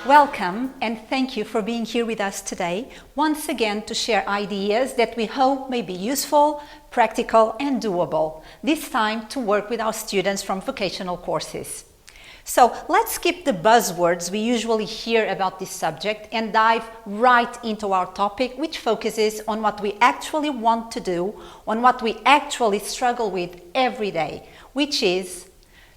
Welcome and thank you for being here with us today, once again to share ideas that we hope may be useful, practical and doable, this time to work with our students from vocational courses. So let's skip the buzzwords we usually hear about this subject and dive right into our topic, which focuses on what we actually want to do, on what we actually struggle with every day, which is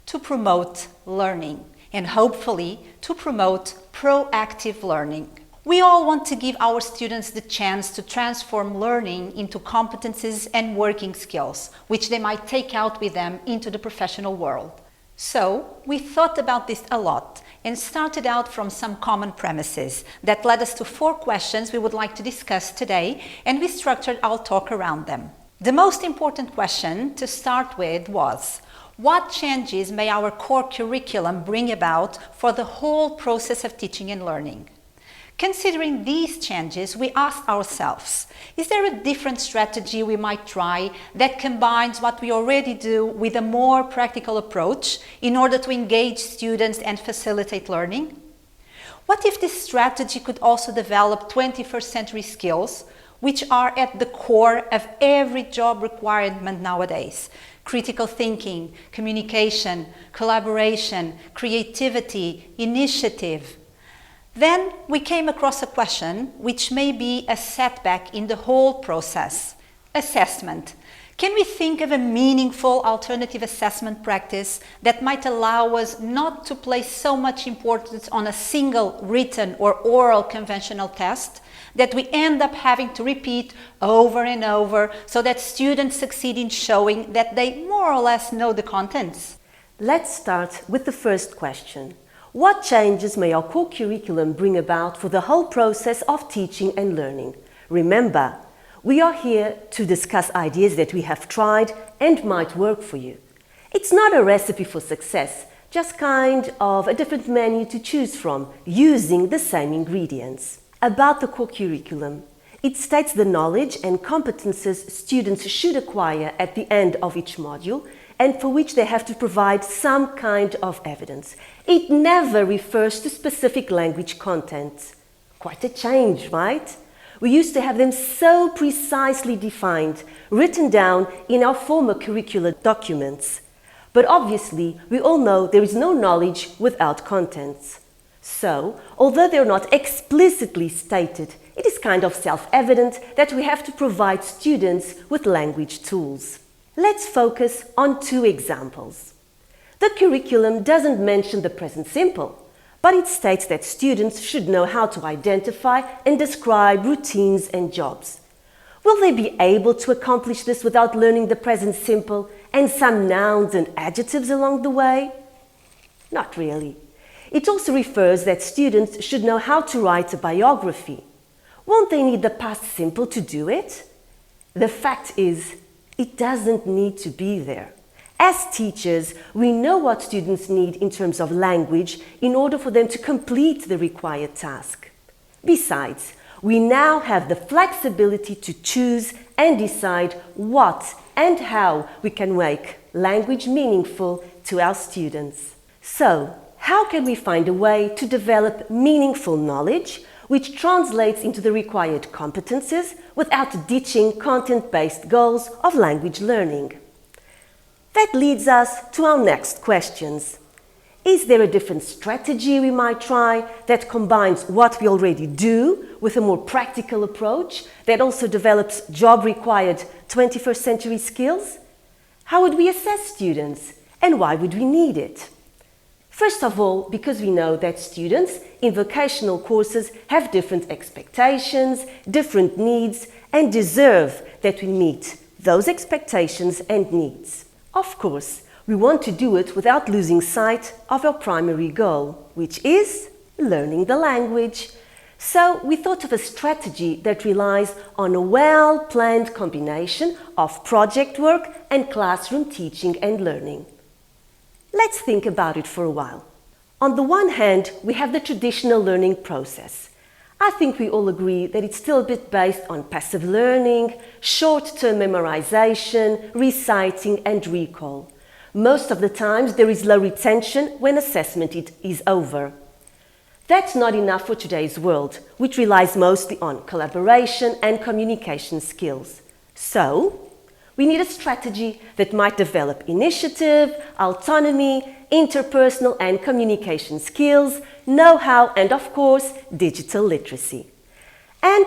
to promote learning and hopefully to promote proactive learning. We all want to give our students the chance to transform learning into competences and working skills, which they might take out with them into the professional world. So we thought about this a lot and started out from some common premises that led us to 4 questions we would like to discuss today, and we structured our talk around them. The most important question to start with was, what changes may our core curriculum bring about for the whole process of teaching and learning? Considering these changes, we asked ourselves, is there a different strategy we might try that combines what we already do with a more practical approach in order to engage students and facilitate learning? What if this strategy could also develop 21st century skills, which are at the core of every job requirement nowadays? Critical thinking, communication, collaboration, creativity, initiative. Then we came across a question which may be a setback in the whole process: assessment. Can we think of a meaningful alternative assessment practice that might allow us not to place so much importance on a single written or oral conventional test that we end up having to repeat over and over so that students succeed in showing that they more or less know the contents? Let's start with the first question. What changes may our core curriculum bring about for the whole process of teaching and learning? Remember, we are here to discuss ideas that we have tried and might work for you. It's not a recipe for success, just kind of a different menu to choose from, using the same ingredients. About the core curriculum, it states the knowledge and competences students should acquire at the end of each module, and for which they have to provide some kind of evidence. It never refers to specific language content. Quite a change, right? We used to have them so precisely defined, written down in our former curricular documents. But obviously, we all know there is no knowledge without contents. So, although they're not explicitly stated, it is kind of self-evident that we have to provide students with language tools. Let's focus on 2 examples. The curriculum doesn't mention the present simple, but it states that students should know how to identify and describe routines and jobs. Will they be able to accomplish this without learning the present simple and some nouns and adjectives along the way? Not really. It also refers that students should know how to write a biography. Won't they need the past simple to do it? The fact is, it doesn't need to be there. As teachers, we know what students need in terms of language in order for them to complete the required task. Besides, we now have the flexibility to choose and decide what and how we can make language meaningful to our students. So, how can we find a way to develop meaningful knowledge which translates into the required competences without ditching content-based goals of language learning? That leads us to our next questions. Is there a different strategy we might try that combines what we already do with a more practical approach that also develops job-required 21st century skills? How would we assess students, and why would we need it? First of all, because we know that students in vocational courses have different expectations, different needs, and deserve that we meet those expectations and needs. Of course, we want to do it without losing sight of our primary goal, which is learning the language. So we thought of a strategy that relies on a well-planned combination of project work and classroom teaching and learning. Let's think about it for a while. On the one hand, we have the traditional learning process. I think we all agree that it's still a bit based on passive learning, short-term memorization, reciting and recall. Most of the times there is low retention when assessment is over. That's not enough for today's world, which relies mostly on collaboration and communication skills. So, we need a strategy that might develop initiative, autonomy, interpersonal and communication skills, know-how, and of course, digital literacy. And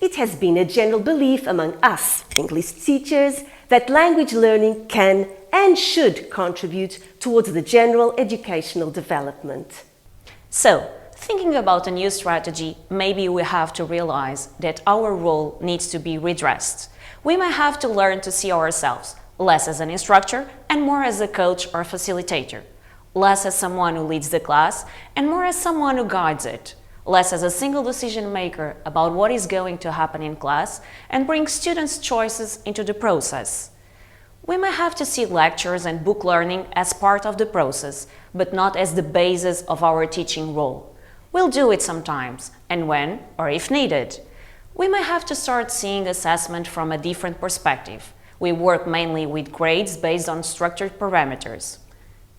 it has been a general belief among us, English teachers, that language learning can and should contribute towards the general educational development. So, thinking about a new strategy, maybe we have to realize that our role needs to be redressed. We may have to learn to see ourselves less as an instructor and more as a coach or facilitator, less as someone who leads the class and more as someone who guides it, less as a single decision maker about what is going to happen in class and bring students' choices into the process. We may have to see lectures and book learning as part of the process, but not as the basis of our teaching role. We'll do it sometimes, and when or if needed. We may have to start seeing assessment from a different perspective. We work mainly with grades based on structured parameters.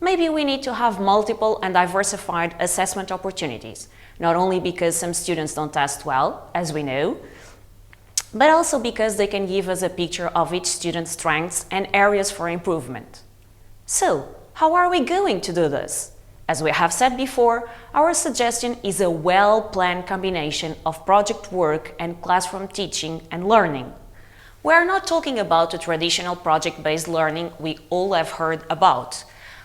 Maybe we need to have multiple and diversified assessment opportunities, not only because some students don't test well, as we know, but also because they can give us a picture of each student's strengths and areas for improvement. So, how are we going to do this? As we have said before, our suggestion is a well-planned combination of project work and classroom teaching and learning. We are not talking about the traditional project-based learning we all have heard about.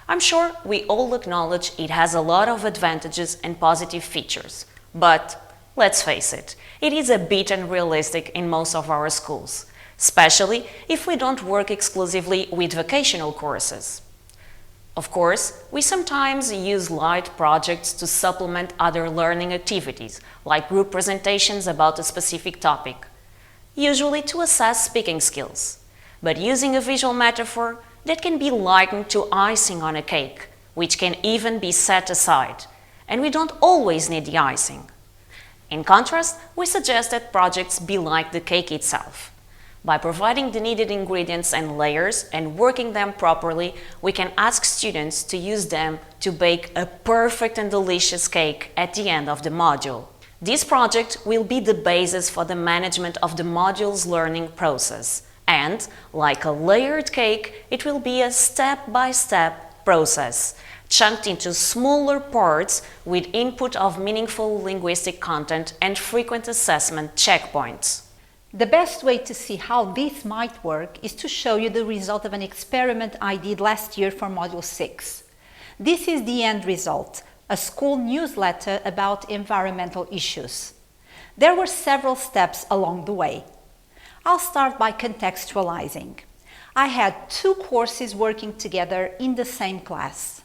I'm sure we all acknowledge it has a lot of advantages and positive features, but let's face it, it is a bit unrealistic in most of our schools, especially if we don't work exclusively with vocational courses. Of course, we sometimes use light projects to supplement other learning activities, like group presentations about a specific topic, usually to assess speaking skills. But using a visual metaphor, that can be likened to icing on a cake, which can even be set aside, and we don't always need the icing. In contrast, we suggest that projects be like the cake itself. By providing the needed ingredients and layers and working them properly, we can ask students to use them to bake a perfect and delicious cake at the end of the module. This project will be the basis for the management of the module's learning process. And, like a layered cake, it will be a step-by-step process, chunked into smaller parts with input of meaningful linguistic content and frequent assessment checkpoints. The best way to see how this might work is to show you the result of an experiment I did last year for Module 6. This is the end result, a school newsletter about environmental issues. There were several steps along the way. I'll start by contextualizing. I had 2 courses working together in the same class.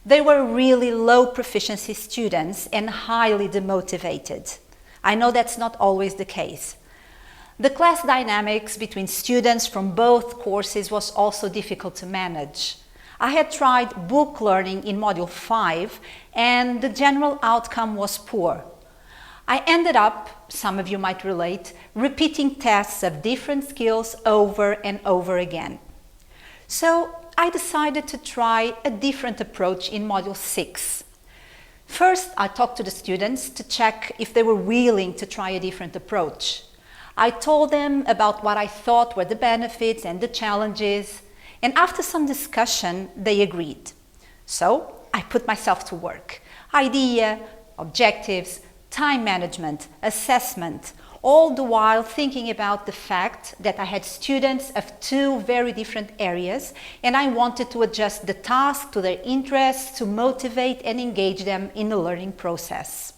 They were really low proficiency students and highly demotivated. I know that's not always the case. The class dynamics between students from both courses was also difficult to manage. I had tried book learning in Module 5 and the general outcome was poor. I ended up, some of you might relate, repeating tests of different skills over and over again. So I decided to try a different approach in Module 6. First, I talked to the students to check if they were willing to try a different approach. I told them about what I thought were the benefits and the challenges, and after some discussion, they agreed. So I put myself to work. Idea, objectives, time management, assessment, all the while thinking about the fact that I had students of 2 very different areas and I wanted to adjust the task to their interests to motivate and engage them in the learning process.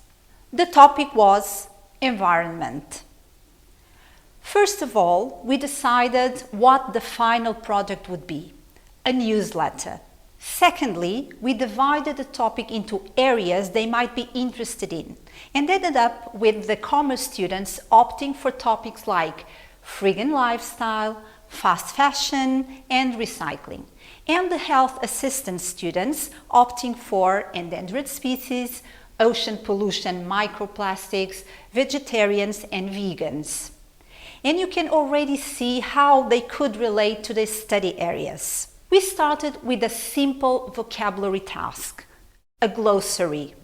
The topic was environment. First of all, we decided what the final project would be, a newsletter. Secondly, we divided the topic into areas they might be interested in and ended up with the commerce students opting for topics like friggin' lifestyle, fast fashion and recycling, and the health assistance students opting for endangered species, ocean pollution, microplastics, vegetarians and vegans. And you can already see how they could relate to the study areas. We started with a simple vocabulary task, a glossary.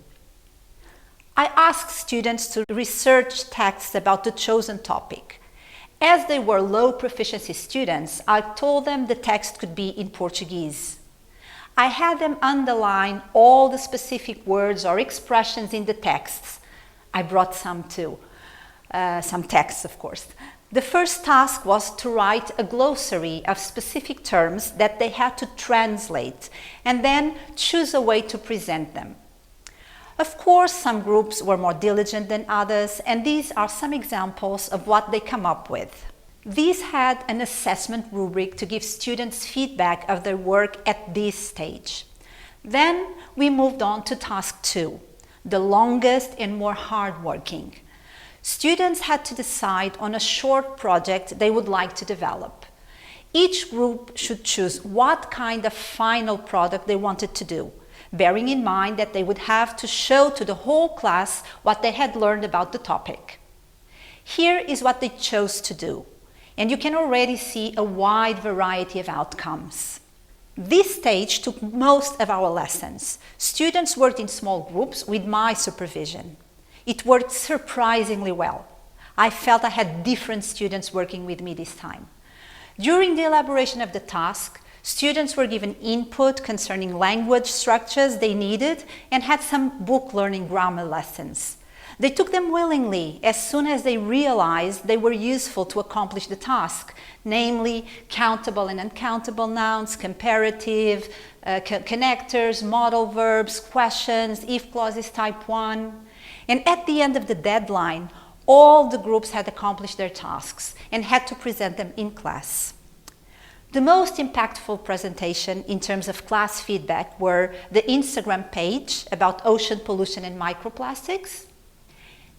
I asked students to research texts about the chosen topic. As they were low proficiency students, I told them the text could be in Portuguese. I had them underline all the specific words or expressions in the texts. I brought some too, some texts of course. The first task was to write a glossary of specific terms that they had to translate and then choose a way to present them. Of course, some groups were more diligent than others, and these are some examples of what they come up with. These had an assessment rubric to give students feedback of their work at this stage. Then we moved on to task 2, the longest and more hardworking. Students had to decide on a short project they would like to develop. Each group should choose what kind of final product they wanted to do, bearing in mind that they would have to show to the whole class what they had learned about the topic. Here is what they chose to do, and you can already see a wide variety of outcomes. This stage took most of our lessons. Students worked in small groups with my supervision. It worked surprisingly well. I felt I had different students working with me this time. During the elaboration of the task, students were given input concerning language structures they needed and had some book learning grammar lessons. They took them willingly as soon as they realized they were useful to accomplish the task, namely countable and uncountable nouns, comparative, connectors, modal verbs, questions, if clauses type 1. And at the end of the deadline, all the groups had accomplished their tasks and had to present them in class. The most impactful presentation in terms of class feedback were the Instagram page about ocean pollution and microplastics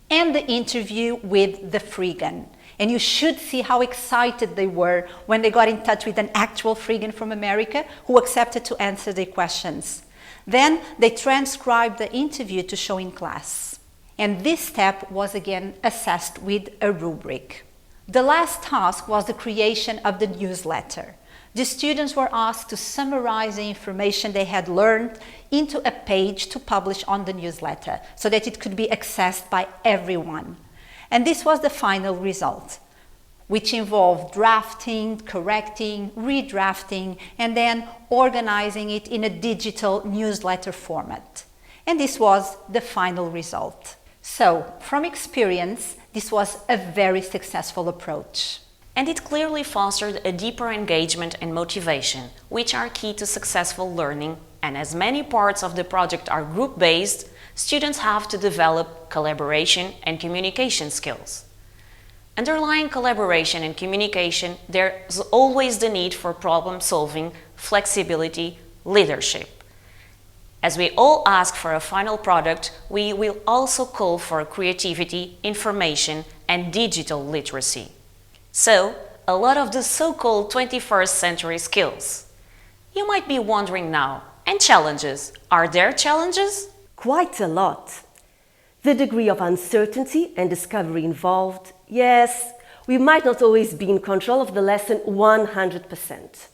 and the interview with the Freegan. And you should see how excited they were when they got in touch with an actual Freegan from America who accepted to answer their questions. Then they transcribed the interview to show in class. And this step was again assessed with a rubric. The last task was the creation of the newsletter. The students were asked to summarize the information they had learned into a page to publish on the newsletter so that it could be accessed by everyone. And this was the final result, which involved drafting, correcting, redrafting, and then organizing it in a digital newsletter format. And this was the final result. So, from experience, this was a very successful approach. And it clearly fostered a deeper engagement and motivation, which are key to successful learning. And as many parts of the project are group-based, students have to develop collaboration and communication skills. Underlying collaboration and communication, there's always the need for problem-solving, flexibility, leadership. As we all ask for a final product, we will also call for creativity, information, and digital literacy. So, a lot of the so-called 21st century skills. You might be wondering now, and challenges? Are there challenges? Quite a lot. The degree of uncertainty and discovery involved, yes, we might not always be in control of the lesson 100%.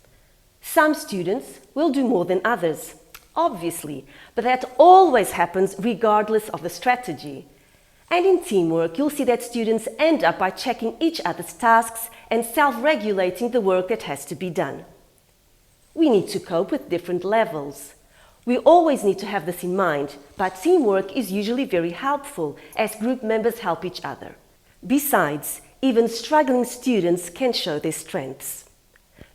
Some students will do more than others, obviously, but that always happens regardless of the strategy. And in teamwork, you'll see that students end up by checking each other's tasks and self-regulating the work that has to be done. We need to cope with different levels. We always need to have this in mind, but teamwork is usually very helpful as group members help each other. Besides, even struggling students can show their strengths.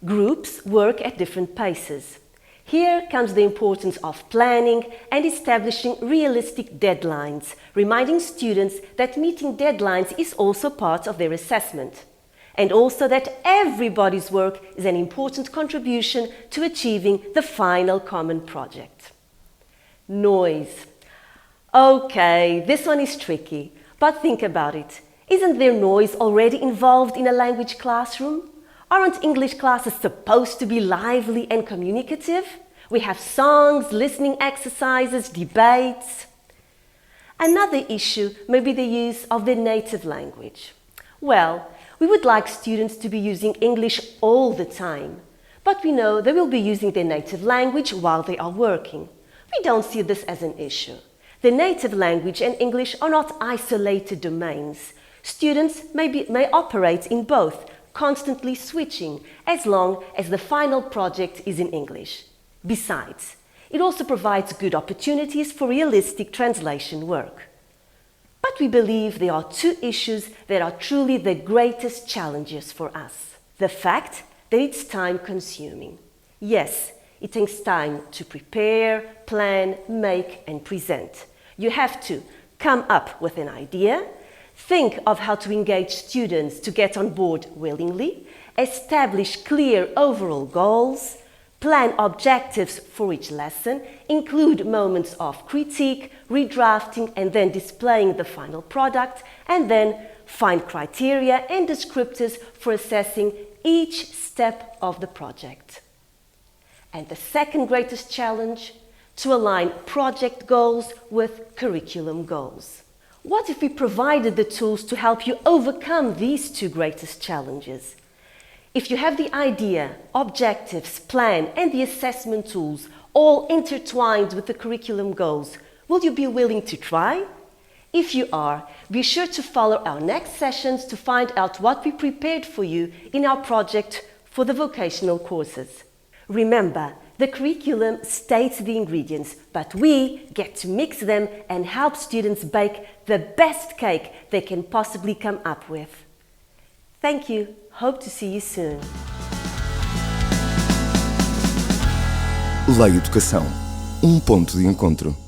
Groups work at different paces. Here comes the importance of planning and establishing realistic deadlines, reminding students that meeting deadlines is also part of their assessment, and also that everybody's work is an important contribution to achieving the final common project. Noise. Okay, this one is tricky, but think about it. Isn't there noise already involved in a language classroom? Aren't English classes supposed to be lively and communicative? We have songs, listening exercises, debates. Another issue may be the use of their native language. Well, we would like students to be using English all the time, but we know they will be using their native language while they are working. We don't see this as an issue. The native language and English are not isolated domains. Students may operate in both, constantly switching, as long as the final project is in English. Besides, it also provides good opportunities for realistic translation work. But we believe there are two issues that are truly the greatest challenges for us. The fact that it's time-consuming. Yes, it takes time to prepare, plan, make and present. You have to come up with an idea, think of how to engage students to get on board willingly, establish clear overall goals, plan objectives for each lesson, include moments of critique, redrafting and then displaying the final product, and then find criteria and descriptors for assessing each step of the project. And the second greatest challenge, to align project goals with curriculum goals. What if we provided the tools to help you overcome these two greatest challenges? If you have the idea, objectives, plan and the assessment tools all intertwined with the curriculum goals, will you be willing to try? If you are, be sure to follow our next sessions to find out what we prepared for you in our project for the vocational courses. Remember, the curriculum states the ingredients, but we get to mix them and help students bake the best cake they can possibly come up with. Thank you. Hope to see you soon. Lei Educação, ponto de encontro.